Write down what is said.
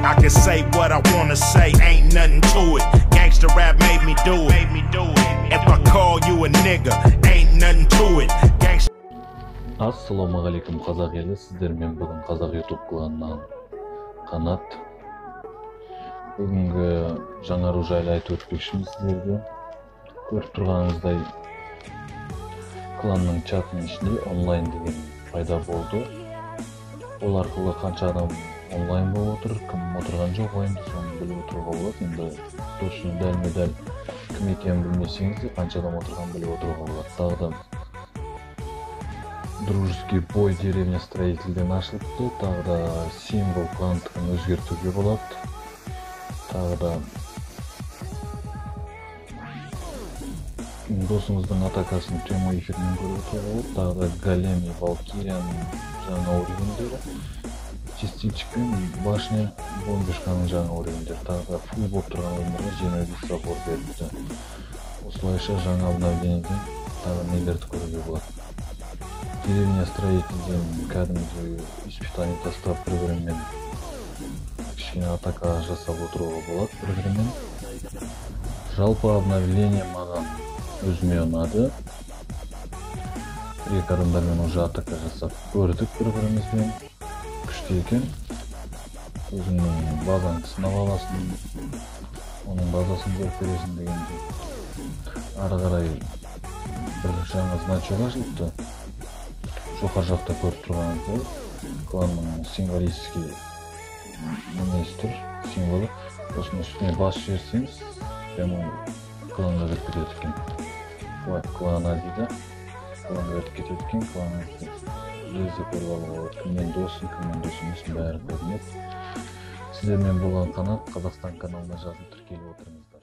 I can say what I wanna say, ain't nothing to it. Gangsta rap made me do it. If I call you a nigga, ain't nothing to it. Gangsta. Ассалаумағалейкум қазақ елі, сіздермен бүгін қазақ YouTube кланынан Қанат. Бүгінгі жаңару жайлы айтып өтпекшіміз сіздерге. Көріп тұрғаныңыздай кланның чатының ішінде онлайн деген пайда болды. Ол арқылы қанша адам онлайн болып отыр, кім отырған жоқ ойында, соны біліп отыруға болады. Енді точно дәлме-дәл кім екенін білмесеңіз де қанша адам отырғанын біліп отыруға болады. Тағы да дружеский бой деревня строительден ашылыпты. Тағы да символ кландығын өзгертуге болады. Тағы да досыңыздың атакасын прямой эфирмен көріп отыруға болады. Тағы да Голем и Валкирияның жаңа уровендері, частичка башня бомбишканың жаңа уровендері. Тағы да фул болып тұрған ойындарға 25 забор беріпті. Осылайша жаңа обновлениеден тағы нелерді көруге болады. Деревня строительден кәдімгі испытание тастап бір-бірімен кішкене атака жасап отыруға болады бір-бірімен. Жалпы обновление маған өзіме ұнады. Екі адамдармен уже атака жасап көрдік бір-бірімізбен. Күшті екен. Өзіңнің базаны сынап аласың, оның базасын көріп бересің дегенде. Ары қарай бір жаңа значок ашылыпты. Жоғар жақта көріп тұрғаныңыздай кланның символический мінез тұр, символы. Осының үстіне бас жіберсеңіз, прямо кланға кіріп кетеді екен. Клана дейді, кланға кіріп кетеді екен. Кланға лезде көріп алуға болады. Кіммен досын, кіммен дос емеспін, бәрі көрінеді. Сіздермен болған Қанат, Қазақстан каналына жазылып тіркеліп отырыңыздар.